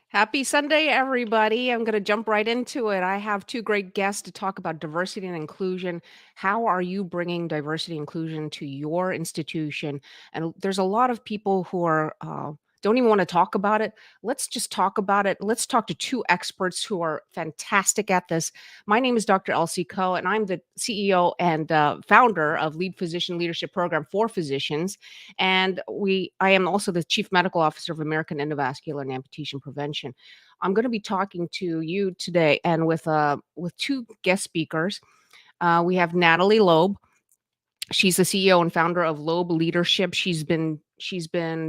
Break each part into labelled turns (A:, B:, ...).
A: Happy Sunday, everybody. I'm going to jump right into it. I have two great guests to talk about diversity and inclusion. How are you bringing diversity and inclusion to your institution? And there's a lot of people who don't even want to talk about it. Let's just talk about it. Let's talk to two experts who are fantastic at this. My name is Dr. Elsie Coe, and I'm the CEO and founder of Lead Physician Leadership Program for Physicians. And I am also the Chief Medical Officer of American Endovascular and Amputation Prevention. I'm going to be talking to you today, and with two guest speakers. We have Natalie Loeb. She's the CEO and founder of Loeb Leadership. She's been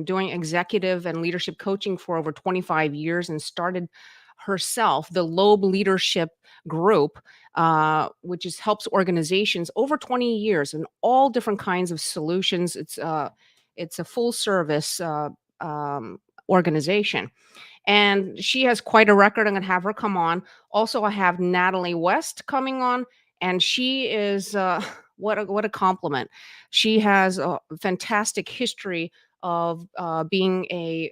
A: doing executive and leadership coaching for over 25 years and started herself the Loeb Leadership Group, which helps organizations over 20 years in all different kinds of solutions. It's a full service organization. And she has quite a record. I'm going to have her come on. Also, I have Natalie West coming on, and she is what a compliment. She has a fantastic history of being a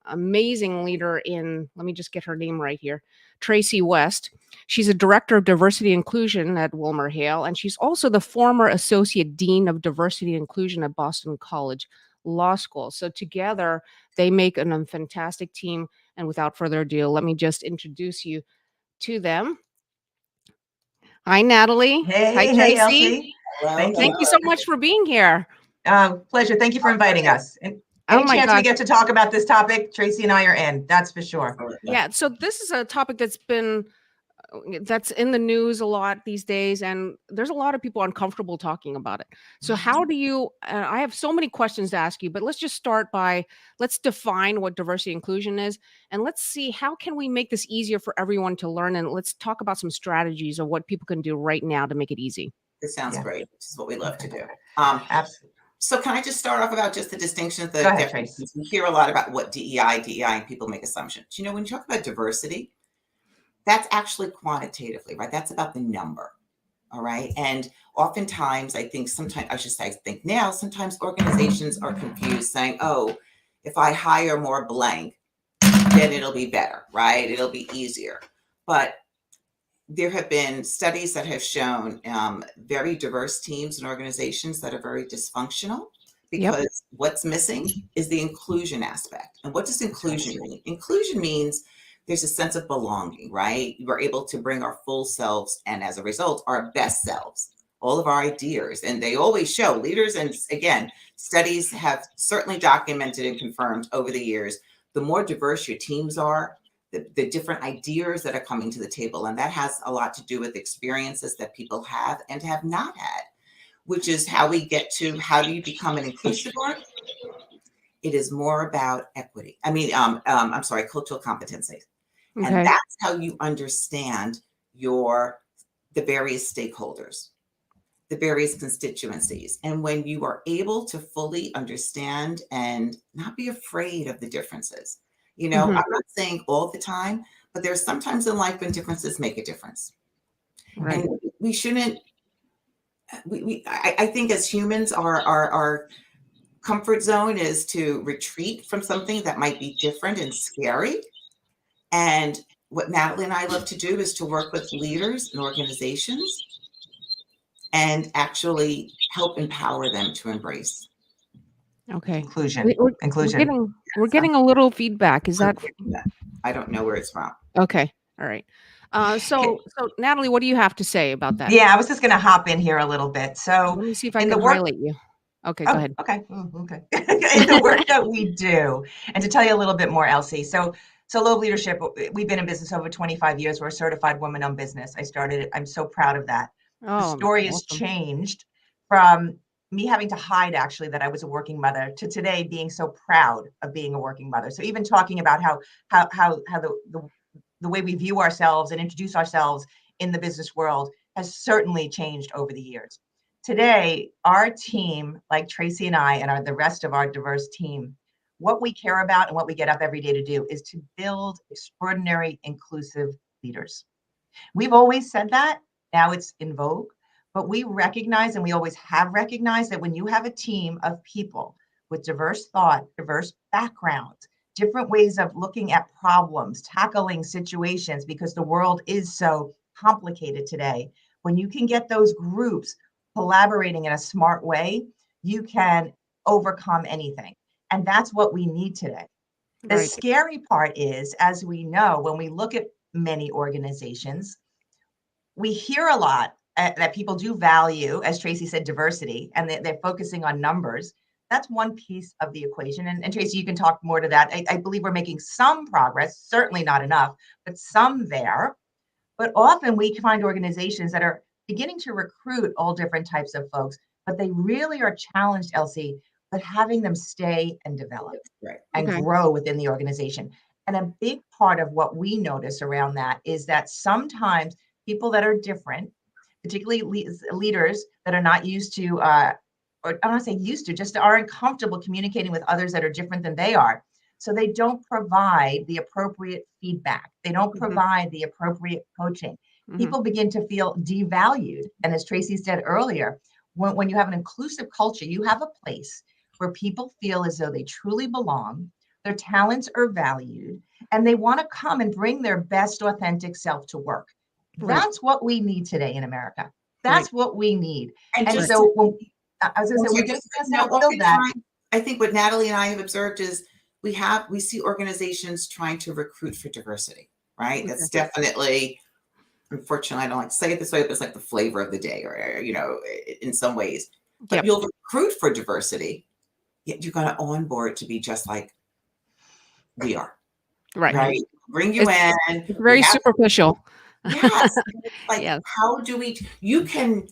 A: amazing leader in. Let me just get her name right here. Tracey West. She's a director of diversity inclusion at WilmerHale, and she's also the former associate dean of diversity and inclusion at Boston College Law School. So together, they make a fantastic team. And without further ado, let me just introduce you to them. Hi, Natalie. Hi,
B: Hey,
A: Tracey.
B: Elsie. Thank
A: Thank you so much for being here.
B: Pleasure. Thank you for inviting us. And
A: Oh
B: any
A: my
B: chance we
A: gosh.
B: get to talk about this topic, Tracey and I are in. That's for sure.
A: Yeah. So this is a topic that's in the news a lot these days, and there's a lot of people uncomfortable talking about it. So how do you I have so many questions to ask you, but let's just start by let's define what diversity inclusion is, and let's see how can we make this easier for everyone to learn, and let's talk about some strategies of what people can do right now to make it easy.
C: This sounds great. This is what we love to do.
B: Absolutely.
C: So can I just start off about just the distinctions?
B: Go ahead, Trace.
C: We hear a lot about what DEI, and people make assumptions. You know, when you talk about diversity, that's actually quantitatively, right? That's about the number, all right? And oftentimes, sometimes organizations are confused saying, oh, if I hire more blank, then it'll be better, right? It'll be easier. But there have been studies that have shown very diverse teams and organizations that are very dysfunctional because what's missing is the inclusion aspect. And what does inclusion mean? Inclusion means there's a sense of belonging, right? We're able to bring our full selves and as a result, our best selves, all of our ideas. And they always show leaders. And again, studies have certainly documented and confirmed over the years, the more diverse your teams are, the different ideas that are coming to the table. And that has a lot to do with experiences that people have and have not had, which is how we get to how do you become an inclusive org? It is more about equity. Cultural competency. Okay. And that's how you understand the various stakeholders, the various constituencies. And when you are able to fully understand and not be afraid of the differences, I'm not saying all the time, but there's sometimes in life when differences make a difference. Right. And we shouldn't, I think as humans, our comfort zone is to retreat from something that might be different and scary. And what Natalie and I love to do is to work with leaders and organizations and actually help empower them to embrace.
A: Okay.
B: Inclusion.
A: We're getting a little feedback. Is that?
C: I don't know where it's from.
A: Okay. All right. So Natalie, what do you have to say about that?
B: Yeah, I was just going to hop in here a little bit. So
A: let me see if I can highlight you. Okay, go ahead.
B: Okay. Okay. In the work that we do, and to tell you a little bit more, Elsie. So Loeb Leadership, we've been in business over 25 years. We're a certified woman-owned business. I started it. I'm so proud of that. The story has changed from me having to hide actually that I was a working mother to today being so proud of being a working mother. So even talking about how the way we view ourselves and introduce ourselves in the business world has certainly changed over the years. Today, our team, like Tracey and I and the rest of our diverse team, what we care about and what we get up every day to do is to build extraordinary, inclusive leaders. We've always said that. Now it's in vogue, but we recognize, and we always have recognized, that when you have a team of people with diverse thought, diverse backgrounds, different ways of looking at problems, tackling situations, because the world is so complicated today. When you can get those groups collaborating in a smart way, you can overcome anything. And that's what we need today. The
A: Right.
B: scary part is, as we know, when we look at many organizations, we hear a lot that people do value, as Tracey said, diversity, and they're focusing on numbers. That's one piece of the equation. And Tracey, you can talk more to that. I believe we're making some progress, certainly not enough, but some there. But often we find organizations that are beginning to recruit all different types of folks, but they really are challenged, Elsie, with having them stay and develop and
A: Okay.
B: grow within the organization. And a big part of what we notice around that is that sometimes people that are different, particularly leaders that are not used to, or I don't want to say used to, just aren't comfortable communicating with others that are different than they are. So they don't provide the appropriate feedback. They don't provide the appropriate coaching. People begin to feel devalued. And as Tracey said earlier, when you have an inclusive culture, you have a place where people feel as though they truly belong, their talents are valued, and they want to come and bring their best authentic self to work.
A: Right.
B: That's what we need today in America. That's what we need.
C: And
B: And
C: just
B: so when, I was going to say,
C: Okay,
B: we're just
C: no,
B: going to build that.
C: oftentimes, I think what Natalie and I have observed is we see organizations trying to recruit for diversity, right? That's definitely, unfortunately, I don't like to say it this way, but it's like the flavor of the day, or in some ways. But you'll recruit for diversity, yet you're going to onboard to be just like we are, right? Bring you in.
A: It's very superficial.
C: Yes. Like,
A: Yes.
C: how do you can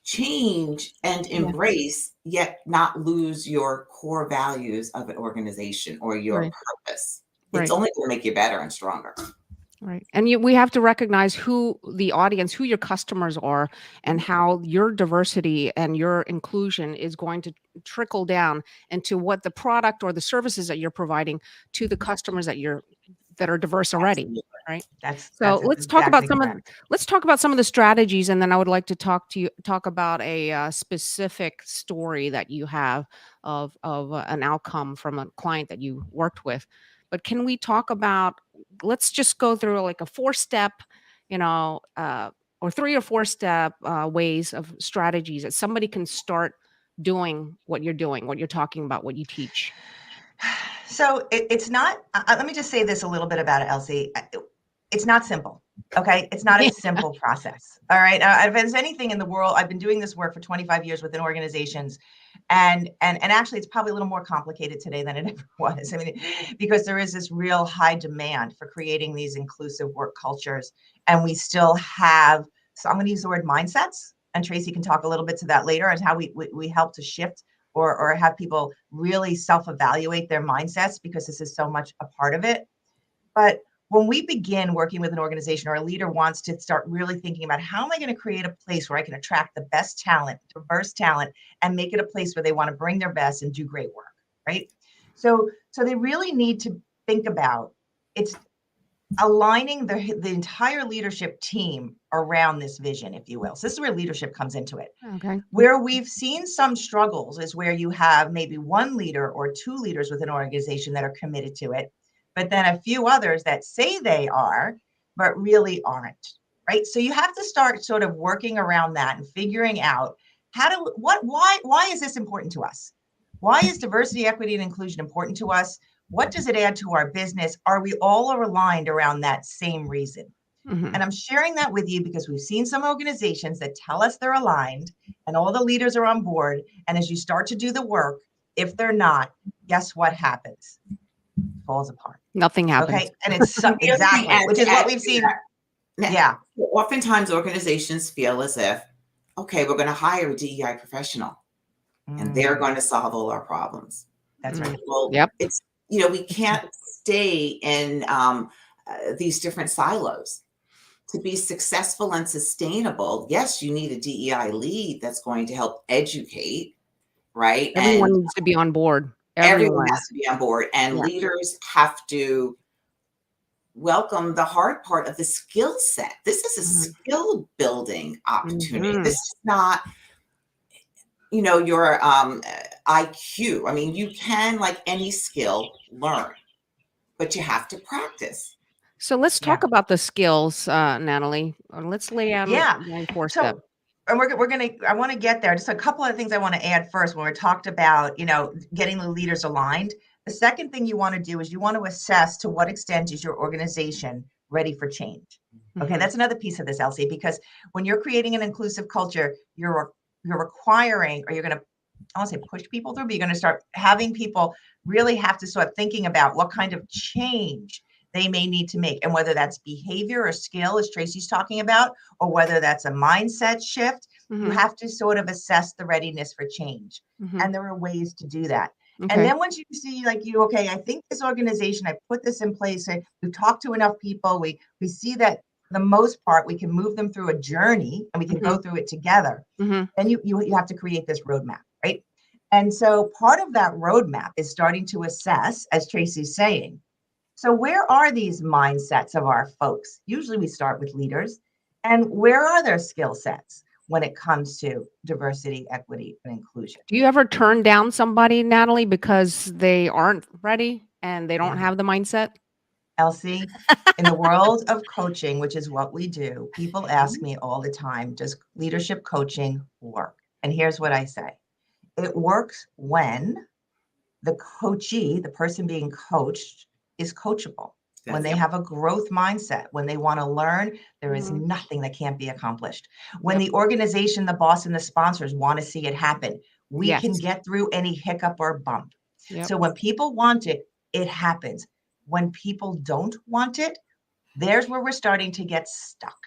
C: change and embrace, yet not lose your core values of an organization or your purpose. It's only going to make you better and stronger.
A: Right. And we have to recognize who the audience, who your customers are, and how your diversity and your inclusion is going to trickle down into what the product or the services that you're providing to the customers that are diverse already.
C: Absolutely.
A: Right.
B: That's
A: Let's talk about
B: exactly
A: some of the strategies, and then I would like to talk about a specific story that you have of an outcome from a client that you worked with. But can we talk about? Let's just go through like a 4-step, or 3 or 4-step ways of strategies that somebody can start doing what you're doing, what you're talking about, what you teach.
B: So it's not, let me just say this a little bit about it, Elsie. It's not simple. Okay. It's not a simple process. All right. If there's anything in the world, I've been doing this work for 25 years within organizations. And actually it's probably a little more complicated today than it ever was. I mean, because there is this real high demand for creating these inclusive work cultures. And we still have, so I'm going to use the word mindsets, and Tracey can talk a little bit to that later, and how we help to shift or have people really self-evaluate their mindsets, because this is so much a part of it. But when we begin working with an organization, or a leader wants to start really thinking about, how am I going to create a place where I can attract the best talent, diverse talent, and make it a place where they want to bring their best and do great work, right? So they really need to think about, it's aligning the entire leadership team around this vision, if you will. So this is where leadership comes into it.
A: Okay.
B: Where we've seen some struggles is where you have maybe one leader or 2 leaders within an organization that are committed to it, but then a few others that say they are, but really aren't, right? So you have to start sort of working around that and figuring out why is this important to us? Why is diversity, equity, and inclusion important to us? What does it add to our business? Are we all aligned around that same reason? And I'm sharing that with you because we've seen some organizations that tell us they're aligned and all the leaders are on board. And as you start to do the work, if they're not, guess what happens? It falls apart.
A: Nothing happens.
B: Okay. And it's exactly, which is what we've seen. Yeah.
C: Oftentimes organizations feel as if, okay, we're going to hire a DEI professional and they're going to solve all our problems.
B: That's right.
C: Well, it's, we can't stay in these different silos. To be successful and sustainable, yes, you need a DEI lead that's going to help educate, right?
A: Everyone needs to be on board.
C: Everyone has to be on board, and leaders have to welcome the hard part of the skill set. This is a skill building opportunity. This is not, your IQ. I mean, you can, like any skill, learn. but you have to practice.
A: So let's
B: Yeah.
A: talk about the skills, Natalie. Let's lay out
B: Yeah.
A: my 4
B: So,
A: step.
B: and we're gonna, I want to get there. Just a couple of things I want to add first when we talked about, getting the leaders aligned. The second thing you want to do is you want to assess to what extent is your organization ready for change. Okay,
A: Mhm.
B: that's another piece of this, Elsie, because when you're creating an inclusive culture, you're requiring, or you're going to, I won't say push people through, but you're going to start having people really have to start thinking about what kind of change they may need to make, and whether that's behavior or skill, as Tracey's talking about, or whether that's a mindset shift. You
A: Mhm.
B: have to sort of assess the readiness for change.
A: Mhm.
B: And there are ways to do that. And
A: Okay.
B: then once you see, like, okay, I think this organization, I put this in place, we've talked to enough people, we see that for the most part, we can move them through a journey and we can go
A: Mhm.
B: through it together.
A: Mhm.
B: Then you have to create this roadmap, right? And so part of that roadmap is starting to assess, as Tracey's saying, so where are these mindsets of our folks? Usually we start with leaders. And where are their skill sets when it comes to diversity, equity, and inclusion?
A: Do you ever turn down somebody, Natalie, because they aren't ready and they don't
B: Yeah.
A: have the mindset?
B: Elsie, in the world of coaching, which is what we do, people ask me all the time, does leadership coaching work? And here's what I say. It works when the coachee, the person being coached, is coachable. When they
C: Yep.
B: have a growth mindset, when they want to learn, there is
A: Mhm.
B: nothing that can't be accomplished. When
A: Yep.
B: the organization, the boss, and the sponsors want to see it happen, we
A: Yes.
B: can get through any hiccup or bump.
A: Yep.
B: So when people want it, it happens. When people don't want it, there's where we're starting to get stuck.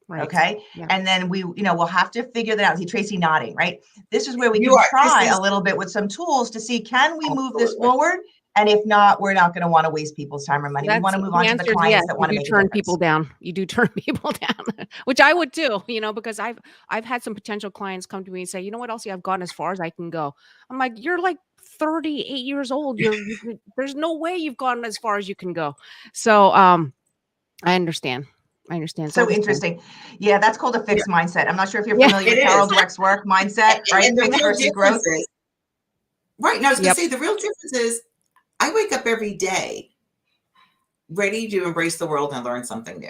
A: Right.
B: Okay.
A: Yeah.
B: And then we'll have to figure that out. See, Tracey nodding, right? This is where we
C: You
B: can
C: are.
B: try
C: This
B: a
C: is
B: little bit with some tools to see, can we move this
C: absolutely.
B: forward? And if not, we're not going to want to waste people's time or money. We want
A: That's
B: to move
A: the
B: on to the
A: answer is yes.
B: clients that
A: You
B: want to
A: do
B: make a
A: turn
B: difference.
A: people down. You do turn people down, which I would too, because I've had some potential clients come to me and say, you know what, Elsie, I've gone as far as I can go. I'm like, you're like 38 years old. There's no way you've gone as far as you can go. So I understand. I understand. So
B: So interesting. Yeah, that's called a
A: yeah.
B: fixed mindset. I'm not sure if you're
A: Yeah.
B: familiar
C: It
B: with Carol
C: is.
B: Dweck's work, mindset, right?
C: And the
B: Fixed
C: real
B: versus growth.
C: difference is, right now, I was going
A: Yep.
C: to say, the real difference is I wake up every day ready to embrace the world and learn something new.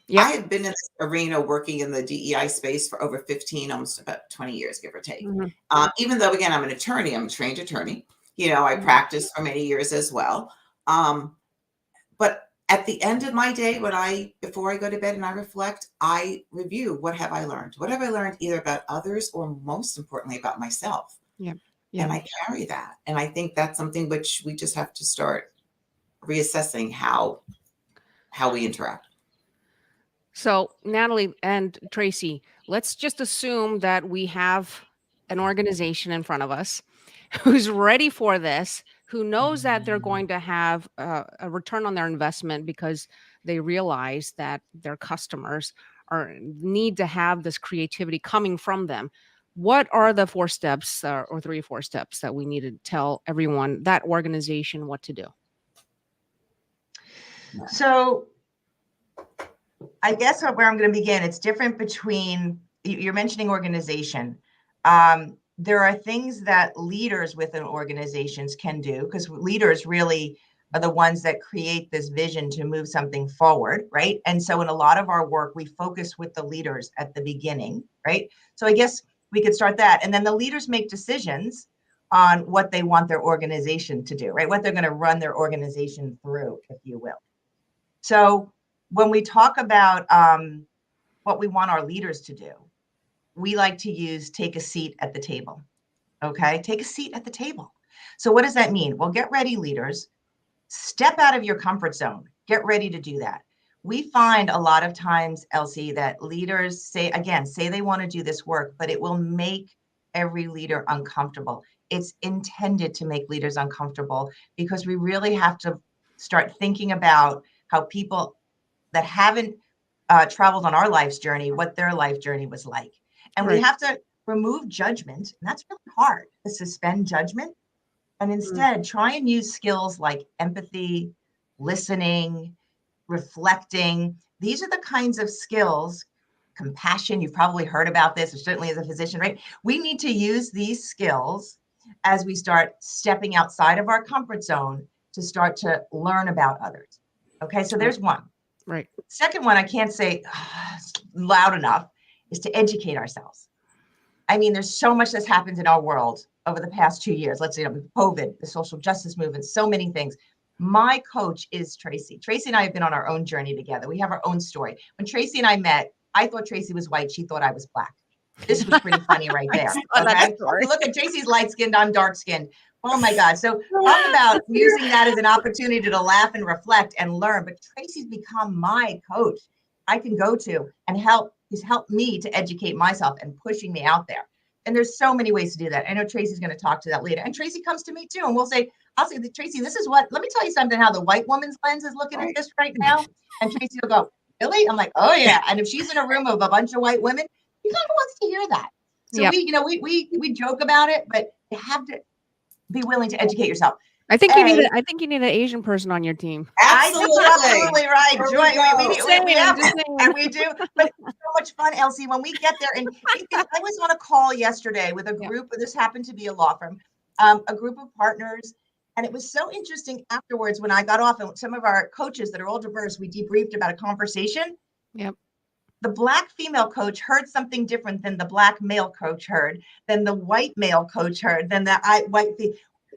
A: Yep.
C: I have been in this arena working in the DEI space for over 15, almost about 20 years, give or take.
A: Mhm.
C: Even though, again, I'm an attorney, I'm a trained attorney. I
A: Mhm.
C: practiced for many years as well. But at the end of my day, before I go to bed and I reflect, I review, what have I learned? What have I learned either about others or most importantly about myself?
A: Yep.
C: And
A: Yep.
C: I carry that. And I think that's something which we just have to start reassessing how we interact.
A: So, Natalie and Tracey, let's just assume that we have an organization in front of us who's ready for this, who knows that they're going to have a return on their investment because they realize that their customers need to have this creativity coming from them. What are the 4 steps or 3 or 4 steps that we need to tell everyone, that organization, what to do?
B: So I guess where I'm going to begin, it's different between, you're mentioning organization. There are things that leaders within organizations can do, because leaders really are the ones that create this vision to move something forward, right? And so in a lot of our work, we focus with the leaders at the beginning, right? So I guess we could start that. And then the leaders make decisions on what they want their organization to do, right? What they're going to run their organization through, if you will. So when we talk about what we want our leaders to do, we like to use take a seat at the table. Okay, take a seat at the table. So what does that mean? Well, get ready, leaders. Step out of your comfort zone. Get ready to do that. We find a lot of times, Elsie, that leaders say they want to do this work, but it will make every leader uncomfortable. It's intended to make leaders uncomfortable because we really have to start thinking about how people that haven't traveled on our life's journey, what their life journey was like. And we
A: Right.
B: have to remove judgment. And that's really hard, to suspend judgment and
A: Mm.
B: instead try and use skills like empathy, listening, reflecting. These are the kinds of skills, compassion. You've probably heard about this, or certainly as a physician, right? We need to use these skills as we start stepping outside of our comfort zone to start to learn about others. Okay, so there's one.
A: Right.
B: Second one, I can't say loud enough, is to educate ourselves. I mean, there's so much that's happened in our world over the past 2 years. Let's say COVID, the social justice movement, so many things. My coach is Tracey. Tracey and I have been on our own journey together. We have our own story. When Tracey and I met, I thought Tracey was white. She thought I was black. This was pretty funny right there. Okay. Look at Tracey's light skinned, I'm dark skinned. Oh my God. So talk about using that as an opportunity to laugh and reflect and learn. But Tracey's become my coach I can go to and help. He's helped me to educate myself and pushing me out there. And there's so many ways to do that. I know Tracey's going to talk to that later. And Tracey comes to me too. And I'll say, Tracey, this is what, let me tell you something, how the white woman's lens is looking at this right now. And Tracey will go, really? I'm like, oh yeah. And if she's in a room of a bunch of white women, she kind of wants to hear that. So we joke about it, but you have to be willing to educate yourself.
A: I think you need an Asian person on your team.
B: Absolutely right, Joy. We do. But it's so much fun, Elsie, when we get there. And I was on a call yesterday with a group. This happened to be a law firm, a group of partners, and it was so interesting afterwards when I got off. And some of our coaches that are all diverse, we debriefed about a conversation.
A: Yep.
B: The black female coach heard something different than the black male coach heard, than the white male coach heard, than the white female.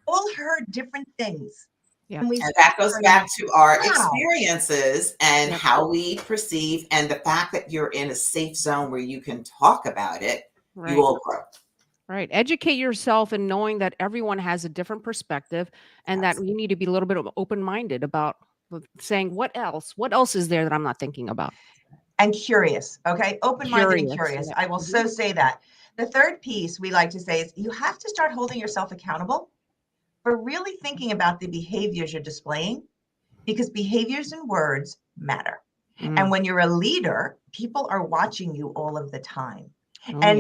B: All heard different things.
A: Yeah.
C: And that goes back to our experiences and how we perceive, and the fact that you're in a safe zone where you can talk about it, you will grow.
A: Right. Educate yourself and knowing that everyone has a different perspective and that you need to be a little bit open-minded about saying, what else is there that I'm not thinking about?
B: And curious. Okay. Open-minded and curious. I will so say that. The third piece we like to say is you have to start holding yourself accountable for really thinking about the behaviors you're displaying, because behaviors and words matter. And when you're a leader, people are watching you all of the time.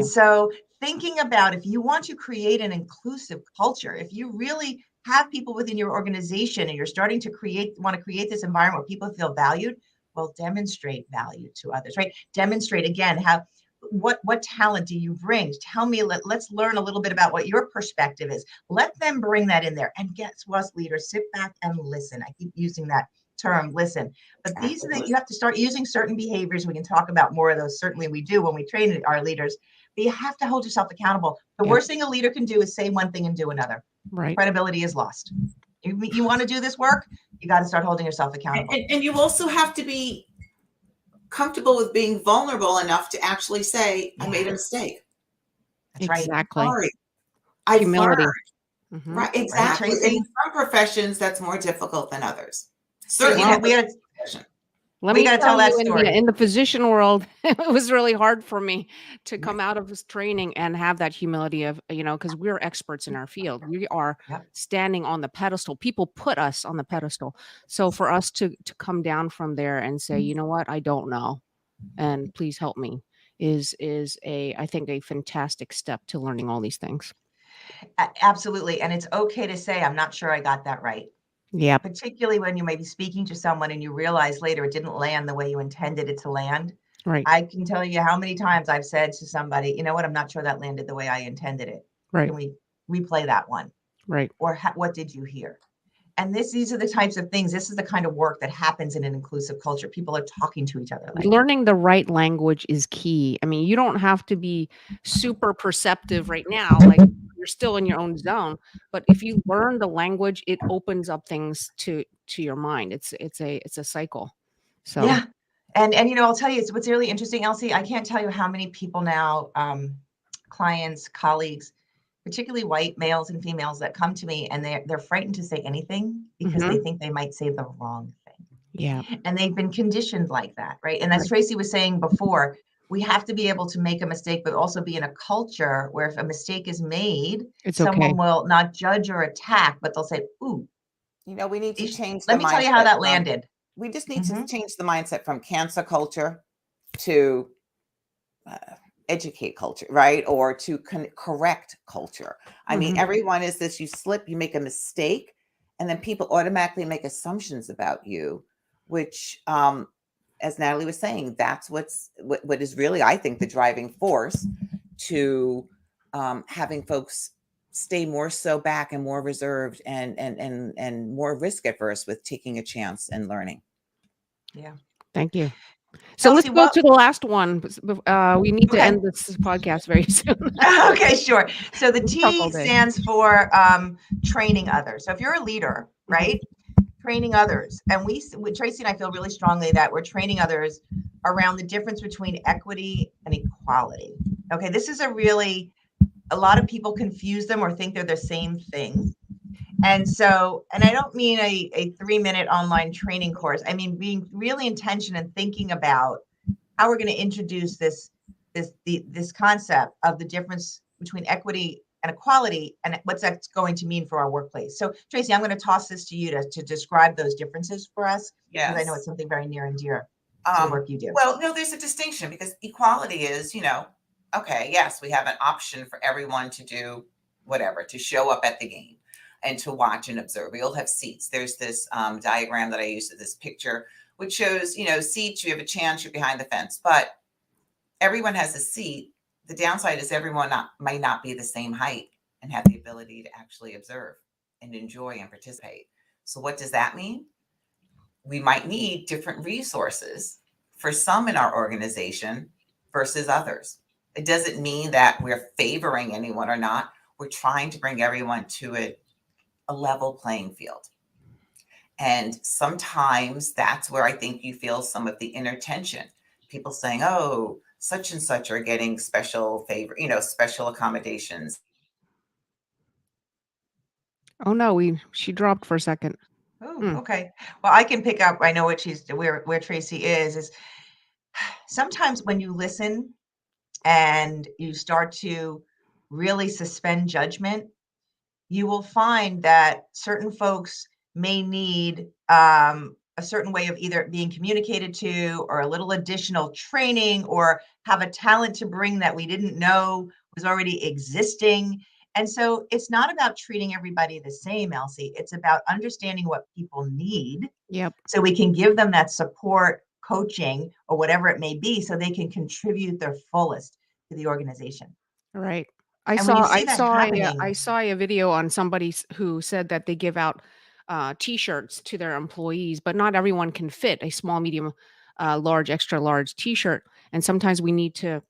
B: So thinking about, if you want to create an inclusive culture, if you really have people within your organization and you're starting to want to create this environment where people feel valued, well, demonstrate value to others, right? Demonstrate again, what talent do you bring? Tell me, let's learn a little bit about what your perspective is. Let them bring that in there. And guess what, leaders, sit back and listen. I keep using that term, listen. But these are the, you have to start using certain behaviors. We can talk about more of those. Certainly we do when we train our leaders. But you have to hold yourself accountable. The worst thing a leader can do is say one thing and do another.
A: Right.
B: Credibility is lost. You want to do this work, you got to start holding yourself accountable.
C: And you also have to be comfortable with being vulnerable enough to actually say, I made a mistake.
B: That's right.
A: Exactly.
C: Sorry. I've
A: Humility.
C: learned. Right, exactly.
B: Right,
C: and in some professions, that's more difficult than others.
B: Certainly,
A: Let me tell you, in the physician world, it was really hard for me to come out of this training and have that humility of, because we're experts in our field. We are standing on the pedestal. People put us on the pedestal. So for us to come down from there and say, you know what, I don't know, and please help me, is I think a fantastic step to learning all these things.
B: Absolutely. And it's okay to say, I'm not sure I got that right.
A: Yeah.
B: Particularly when you may be speaking to someone and you realize later it didn't land the way you intended it to land.
A: Right.
B: I can tell you how many times I've said to somebody, you know what, I'm not sure that landed the way I intended it.
A: Right.
B: Can we replay that one?
A: Right.
B: Or what did you hear? And these are the types of things. This is the kind of work that happens in an inclusive culture. People are talking to each other.
A: Learning the right language is key. I mean, you don't have to be super perceptive right now. Like, you're still in your own zone, but if you learn the language, it opens up things to your mind. It's a cycle. So
B: yeah. And I'll tell you, it's what's really interesting, Elsie. I can't tell you how many people now, clients, colleagues, particularly white males and females, that come to me and they're frightened to say anything because they think they might say the wrong thing.
A: Yeah.
B: And they've been conditioned like that, right? And as Tracey was saying before, we have to be able to make a mistake, but also be in a culture where if a mistake is made, someone will not judge or attack, but they'll say, ooh.
C: We need to change
B: Let me tell you how that landed.
C: We just need to change the mindset from cancer culture to educate culture, right? Or to correct culture. I mean, everyone is this, you slip, you make a mistake, and then people automatically make assumptions about you, which, as Natalie was saying, that's what is really, I think, the driving force to having folks stay more so back and more reserved and more risk adverse with taking a chance and learning.
B: Yeah.
A: Thank you. So let's
B: Elsie,
A: go to the last one. We need to
B: Okay.
A: end this podcast very soon.
B: Okay, sure. So the
A: We can talk all
B: T
A: day.
B: stands for training others. So if you're a leader,
A: Mhm.
B: right? Training others. And with Tracey and I feel really strongly that we're training others around the difference between equity and equality. Okay, this is a lot of people confuse them or think they're the same thing. And so, and I don't mean a 3-minute online training course. I mean being really intentional and thinking about how we're going to introduce this concept of the difference between equity and equality and what that's going to mean for our workplace. So Tracey, I'm going to toss this to you to describe those differences for us, because I know it's something very near and dear to the work you do.
C: Well, no, there's a distinction, because equality is, okay, yes, we have an option for everyone to do whatever, to show up at the game and to watch and observe. We all have seats. There's this diagram that I used, this picture, which shows, seats, you have a chance, you're behind the fence, but everyone has a seat. The downside is everyone might not be the same height and have the ability to actually observe and enjoy and participate. So what does that mean? We might need different resources for some in our organization versus others. It doesn't mean that we're favoring anyone or not. We're trying to bring everyone to a level playing field. And sometimes that's where I think you feel some of the inner tension. People saying, oh, such and such are getting special favor, special accommodations.
A: Oh no, she dropped for a second.
B: Oh, okay. Well, I can pick up. I know what where Tracey is sometimes when you listen and you start to really suspend judgment, you will find that certain folks may need a certain way of either being communicated to, or a little additional training, or have a talent to bring that we didn't know was already existing. And so it's not about treating everybody the same, Elsie. It's about understanding what people need,
A: Yep.
B: so we can give them that support, coaching, or whatever it may be, so they can contribute their fullest to the organization.
A: Right. I
B: And when you
A: saw
B: see that happening,
A: a video on somebody who said that they give out T-shirts to their employees, but not everyone can fit a small, medium, large, extra large T-shirt, and sometimes we need to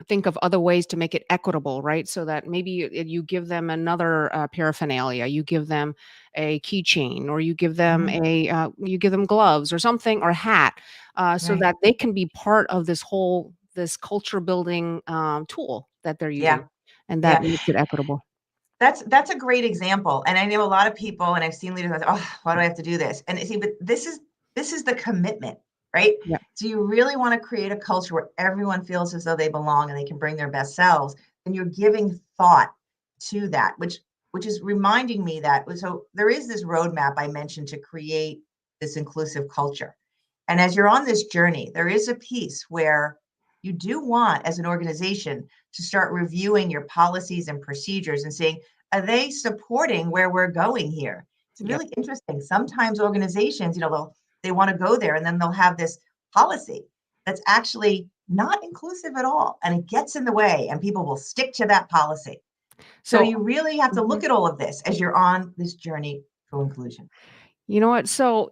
A: think of other ways to make it equitable, right? So that maybe you give them another paraphernalia, you give them a keychain, or you give them you give them gloves or something, or a hat, so
B: right?
A: that they can be part of this culture building tool that they're
B: Yeah,
A: using, and that
B: yeah.
A: makes it equitable.
B: That's a great example. And I know a lot of people, and I've seen leaders like, oh, why do I have to do this? And see, but this is the commitment, right?
A: Yeah.
B: So you really want to create a culture where everyone feels as though they belong and they can bring their best selves. And you're giving thought to that, which is reminding me that, so there is this roadmap I mentioned to create this inclusive culture. And as you're on this journey, there is a piece where you do want, as an organization, to start reviewing your policies and procedures and saying, are they supporting where we're going here? It's
A: Yep.
B: really interesting. Sometimes organizations, they want to go there, and then they'll have this policy that's actually not inclusive at all, and it gets in the way, and people will stick to that policy. So
A: So
B: you really have to
A: mhm.
B: look at all of this as you're on this journey to inclusion.
A: You know what? So,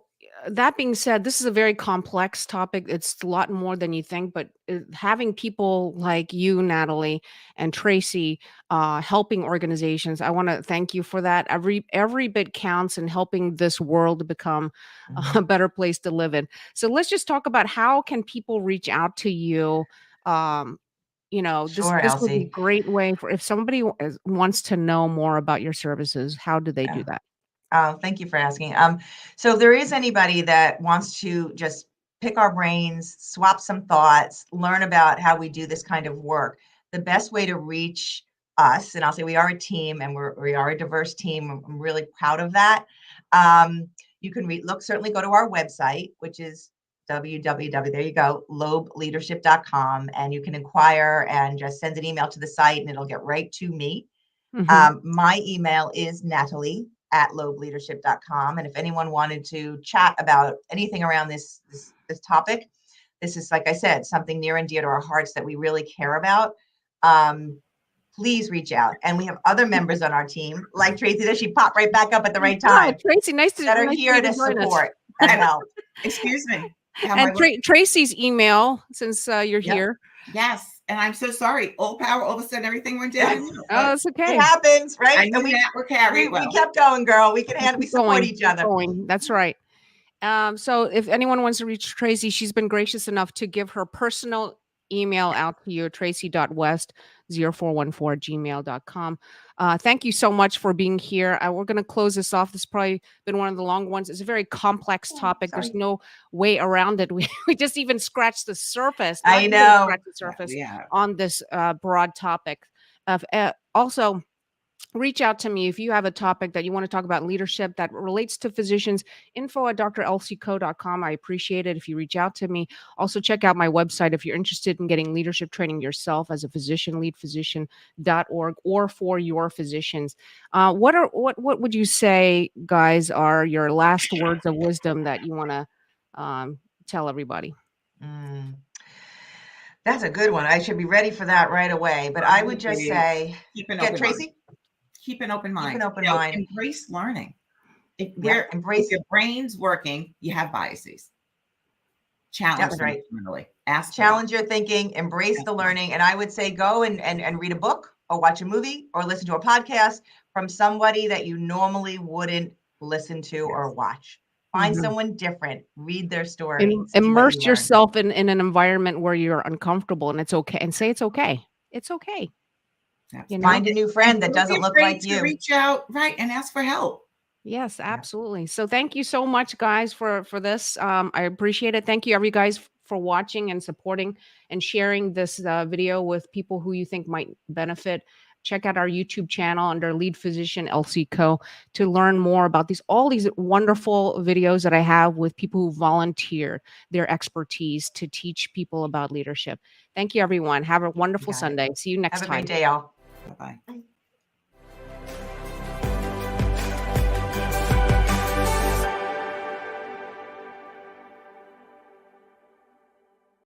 A: that being said, this is a very complex topic. It's a lot more than you think, but having people like you, Natalie, and Tracey, helping organizations, I want to thank you for that. Every bit counts in helping this world to become a better place to live in. So let's just talk about how can people reach out to you. Um,
B: Sure,
A: this would be a
B: Elsie.
A: great way for if somebody wants to know more about your services. How do they do
B: Yeah.
A: that?
B: Oh, thank you for asking. So if there is anybody that wants to just pick our brains, swap some thoughts, learn about how we do this kind of work, the best way to reach us, and I'll say we are a team, and we are a diverse team. I'm really proud of that. You can certainly go to our website, which is www, there you go, loebleadership.com, and you can inquire and just send an email to the site, and it'll get right to me.
A: Mhm.
B: My email is Natalie@loebleadership.com. And if anyone wanted to chat about anything around this topic, this is, like I said, something near and dear to our hearts that we really care about. please reach out. And we have other members on our team, like Tracey, that she popped right back up at the right
A: Yeah,
B: time,
A: Tracey, nice
B: that are
A: to
B: here
A: you
B: to
A: join us.
B: support and help.
C: Excuse me. How
A: And
C: am I-
A: Tracy's email, since you're
B: Yep.
A: here.
C: Yes, and I'm so sorry. Old power, all of a sudden everything went down.
A: Oh, it's okay.
B: It happens, right?
C: I knew that we're carried
B: we
C: well.
B: kept going, girl. We can handle. We
A: Keep
B: support
A: going,
B: each
A: keep
B: other.
A: going. That's right. So if anyone wants to reach Tracey, she's been gracious enough to give her personal email out to you, tracy.west0414@gmail.com. Thank you so much for being here. We're going to close this off. This has probably been one of the long ones. It's a very complex topic.
B: sorry.
A: There's no way around it. We just even scratched the surface.
B: I
A: not even
B: know.
A: scratched the surface
C: Yeah.
A: on this broad topic. Also, reach out to me if you have a topic that you want to talk about leadership that relates to physicians. info@drlcco.com. I appreciate it if you reach out to me. Also, check out my website if you're interested in getting leadership training yourself as a physician, leadphysician.org, or for your physicians. What would you say, guys, are your last words of wisdom that you want to tell everybody?
B: That's a good one. I should be ready for that right away. But I would just say,
C: keep an
B: yeah,
C: open
B: Tracey,
C: mind. Keep an open mind.
B: keep an open
C: You know,
B: mind.
C: Embrace learning. If
B: Embrace.
C: your brain's working, you have biases. Challenge
B: That's
C: them
B: right.
C: internally. Ask
B: Challenge your thinking, embrace the learning. And I would say go and read a book or watch a movie or listen to a podcast from somebody that you normally wouldn't listen to or watch. Find someone different, read their story. see what you
A: Immerse
B: learn.
A: yourself in an environment where you're uncomfortable, and it's okay. And say it's okay. It's okay. You know?
B: Find a new friend that
C: Don't be
B: doesn't look
C: afraid
B: like
C: to
B: you.
C: reach out, right, and ask for help.
A: Yes, absolutely. So thank you so much, guys, for this. I appreciate it. Thank you, every guys, for watching and supporting and sharing this video with people who you think might benefit. Check out our YouTube channel under Lead Physician LC Co. to learn more about all these wonderful videos that I have with people who volunteer their expertise to teach people about leadership. Thank you, everyone. Have a wonderful Sunday. See you next
B: Have a
A: time.
B: great day, y'all.
C: Bye-bye.